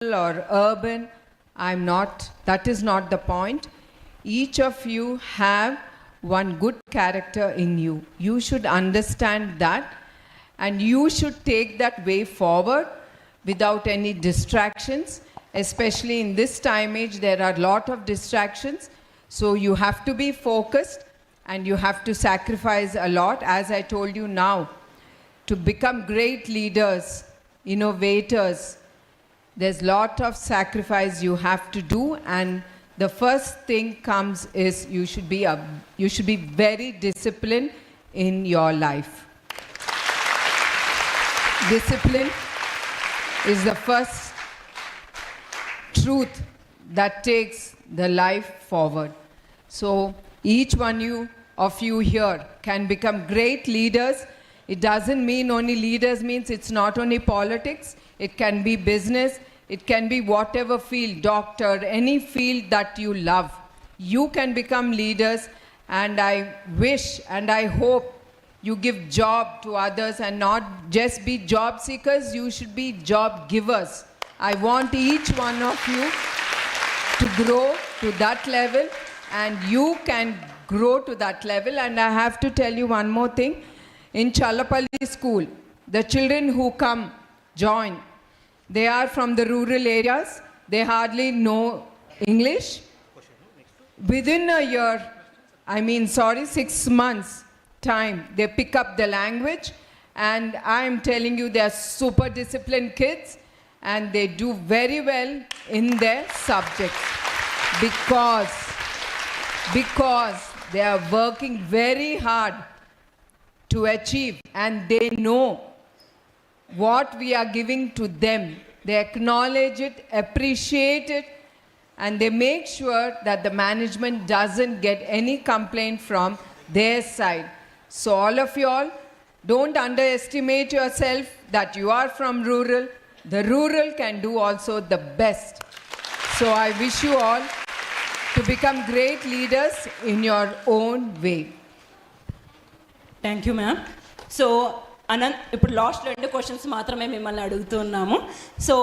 or urban. That is not the point. Each of you have one good character in you. You should understand that and you should take that way forward without any distractions. Especially in this time age, there are a lot of distractions. So you have to be focused and you have to sacrifice a lot, as I told you now, to become great leaders, innovators. There's a lot of sacrifice you have to do, and the first thing comes is you should be very disciplined in your life. Discipline is the first truth that takes the life forward. So each one of you here can become great leaders. It doesn't mean only leaders means it's not only politics. It can be business. It can be whatever field, doctor, any field that you love. You can become leaders, and I wish and I hope you give job to others and not just be job seekers. You should be job givers. I want each one of you to grow to that level, and you can grow to that level. And I have to tell you one more thing. In Challapalli school, the children who come, join, they are from the rural areas. They hardly know English. Within a year, 6 months time, they pick up the language. And I'm telling you, they are super disciplined kids. And they do very well in their subjects. Because they are working very hard to achieve. And they know what we are giving to them. They acknowledge it, appreciate it, and they make sure that the management doesn't get any complaint from their side. So all of you all, don't underestimate yourself that you are from rural. The rural can do also the best. So I wish you all to become great leaders in your own way. Thank you, ma'am. So ఇప్పుడు last 2 questions మాత్రమే మిమ్మల్ని అడుగుతున్నాము. So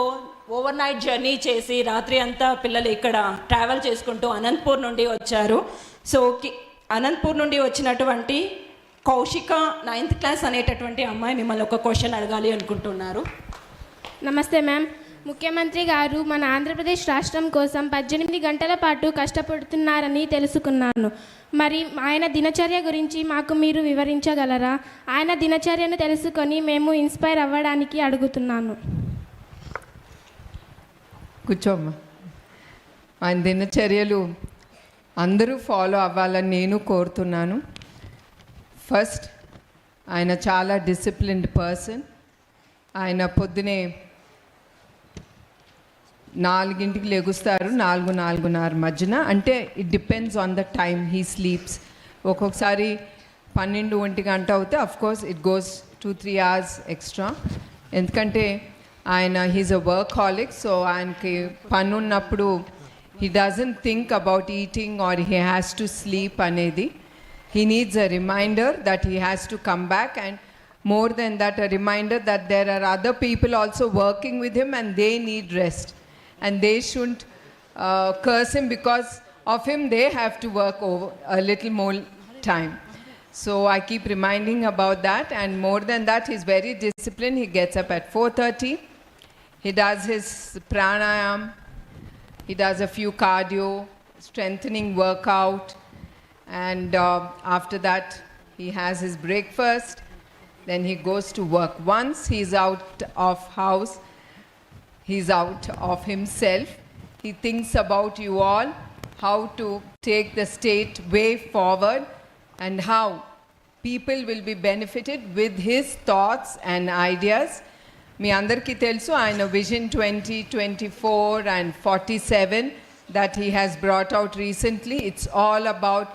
over night journey చేసి రాత్రి అంతా పిల్లలు ఇక్కడ travel చేసుకుంటూ అనంతపూర్ నుండి వచ్చారు. సో అనంతపూర్ నుండి వచ్చినటువంటి కౌశిక 9th క్లాస్ అనేటటువంటి అమ్మాయి మిమ్మల్ని ఒక క్వశ్చన్ అడగాలి అనుకుంటున్నారు. నమస్తే మ్యామ్. ముఖ్యమంత్రి గారు మన ఆంధ్రప్రదేశ్ రాష్ట్రం కోసం 18 గంటల పాటు కష్టపడుతున్నారని తెలుసుకున్నాను. మరి ఆయన దినచర్య గురించి మాకు మీరు వివరించగలరా? ఆయన దినచర్యను తెలుసుకొని మేము ఇన్స్పైర్ అవ్వడానికి అడుగుతున్నాను. కూర్చోమ్మా. ఆయన దినచర్యలు అందరూ ఫాలో అవ్వాలని నేను కోరుతున్నాను. ఫస్ట్, ఆయన చాలా డిసిప్లిన్డ్ పర్సన్. ఆయన పొద్దునే 4ంటికి లెగుస్తారు, 4-4:30 మధ్యన. అంటే it depends on the time he sleeps. ఒక్కొక్కసారి 12-1 గంట అవుతే of course it goes 2-3 hours extra. ఎందుకంటే ఆయన హీజ్ అ వర్క్హాలిక్. సో ఆయనకి పని ఉన్నప్పుడు he doesn't think about eating or he has to sleep అనేది. He needs a reminder that he has to come back, and more than that, a reminder that there are other people also working with him and they need rest. And they shouldn't curse him because of him. They have to work over a little more time. So I keep reminding about that. And more than that, he's very disciplined. He gets up at 4:30. He does his pranayam. He does a few cardio, strengthening workout. And after that, he has his breakfast. Then he goes to work. Once he's out of house, he's out of himself. He thinks about you all, how to take the state way forward and how people will be benefited with his thoughts and ideas. మీ అందరికీ తెలుసు ఆయన vision 2024 and 47 that he has brought out recently. It's all about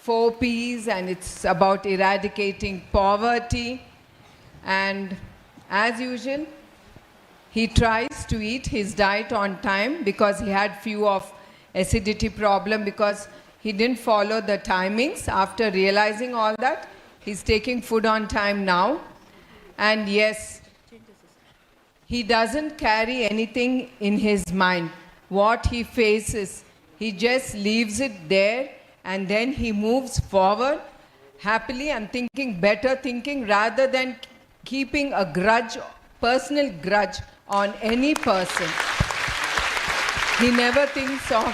4 P's, and it's about eradicating poverty. And as usual, he tries to eat his diet on time because he had few of acidity problem because he didn't follow the timings. After realizing all that, he's taking food on time now. And yes, he doesn't carry anything in his mind. What he faces, he just leaves it there, and then he moves forward happily and thinking better thinking, rather than keeping a grudge, personal grudge on any person. He never thinks of,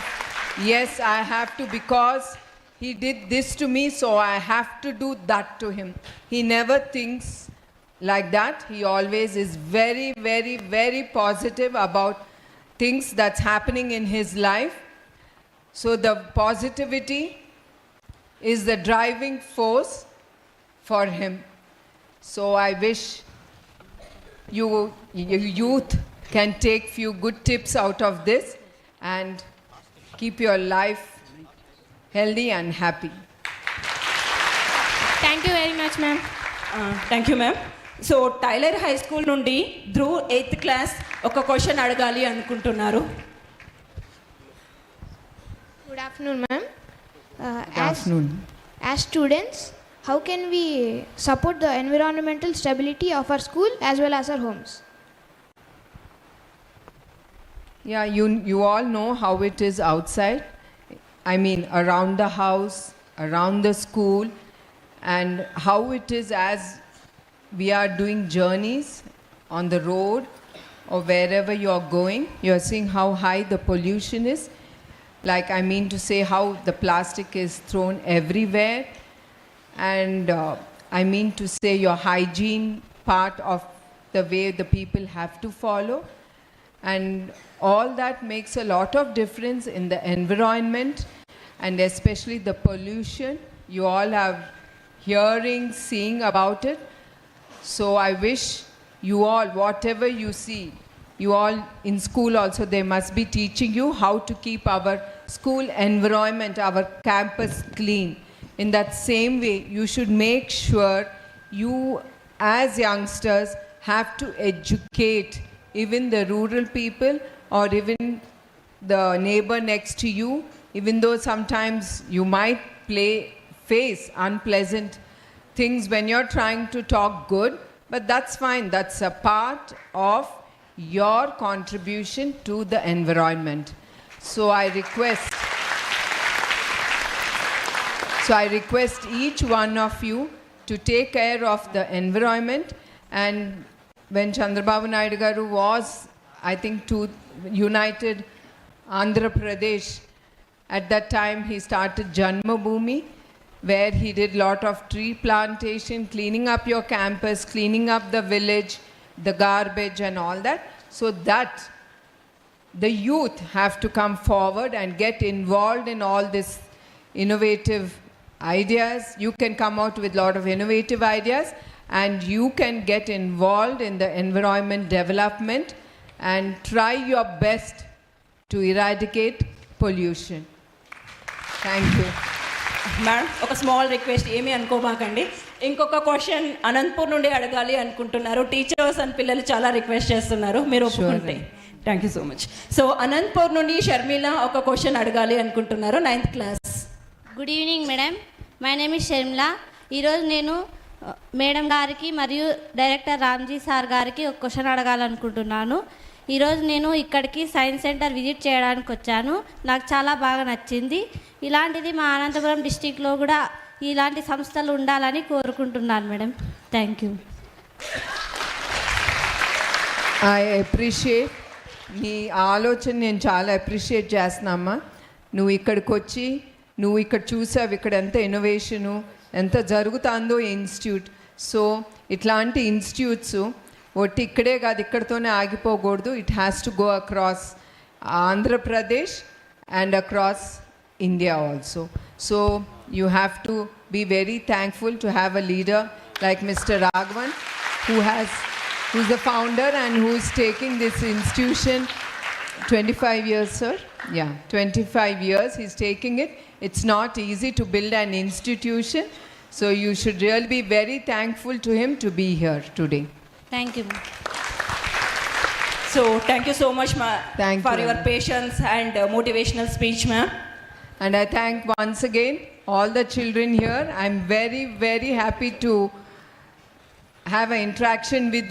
yes, I have to, because he did this to me, so I have to do that to him. He never thinks like that. He always is very, very, very positive about things that's happening in his life. So the positivity is the driving force for him. So I wish you youth can take few good tips out of this and keep your life healthy and happy. Thank you very much ma'am. Thank you ma'am. So Taylor High School నుండి Dhruv 8th class ఒక question అడగాలి అనుకుంటున్నారు. Good afternoon, ma'am. Good afternoon. As students, how can we support the environmental stability of our school as well as our homes? Yeah, you all know how it is outside. I mean, around the house, around the school, and how it is as we are doing journeys on the road or wherever you are going. You are seeing how high the pollution is. Like, I mean to say, how the plastic is thrown everywhere. And I mean to say, your hygiene part of the way the people have to follow. And all that makes a lot of difference in the environment, and especially the pollution. You all have hearing, seeing about it. So I wish you all, whatever you see, you all in school also, they must be teaching you how to keep our school environment, our campus clean. In that same way, you should make sure you as youngsters have to educate even the rural people or even the neighbor next to you, even though sometimes you might face unpleasant things when you're trying to talk good, but that's fine. That's a part of your contribution to the environment. So I request each one of you to take care of the environment. And when Chandrababu Naidu garu was, I think, to United Andhra Pradesh, at that time he started Janmabhoomi, where he did lot of tree plantation, cleaning up your campus, cleaning up the village, the garbage and all that, so that the youth have to come forward and get involved in all this innovative ideas. You can come out with lot of innovative ideas, and you can get involved in the environment development and try your best to eradicate pollution. Thank you. Madam, ఒక small request, ఏమీ అనుకోబాకండి. ఇంకొక question Anantapur నుండి అడగాలి అనుకుంటున్నారు. Teachers and పిల్లలు చాలా request చేస్తున్నారు, మీరు ఒప్పుకుంటే. Thank you so much. So Anantapur నుండి షర్మిల ఒక క్వశ్చన్ అడగాలి అనుకుంటున్నారు, 9th class. Good evening madam, my name is Sharmila. ఈరోజు నేను మేడం గారికి మరియు డైరెక్టర్ రామ్జీ సార్ గారికి ఒక క్వశ్చన్ అడగాలనుకుంటున్నాను. ఈరోజు నేను ఇక్కడికి సైన్స్ సెంటర్ విజిట్ చేయడానికి వచ్చాను. నాకు చాలా బాగా నచ్చింది. ఇలాంటిది మా అనంతపురం డిస్టిక్లో కూడా ఇలాంటి సంస్థలు ఉండాలని కోరుకుంటున్నాను madam. Thank you. I appreciate నీ ఆలోచన, నేను చాలా అప్రిషియేట్ చేస్తున్నామ్మా. నువ్వు ఇక్కడికి వచ్చి నువ్వు ఇక్కడ చూసావు ఇక్కడ ఎంత ఇన్నోవేషను ఎంత జరుగుతుందో ఇన్స్టిట్యూట్. సో ఇట్లాంటి ఇన్స్టిట్యూట్స్ ఒట్టి ఇక్కడే కాదు, ఇక్కడితోనే ఆగిపోకూడదు. It has to go across Andhra Pradesh and across India also. So you have to be very thankful to have a leader like Mr. Raghavan, who's the founder and who's taking this institution 25 years, sir. Yeah, 25 years he's taking it. It's not easy to build an institution. So you should really be very thankful to him to be here today. Thank you. So thank you so much Thank for you. Your patience and motivational speech ma'am. And I thank once again all the children here. I'm very, very happy to have an interaction with you.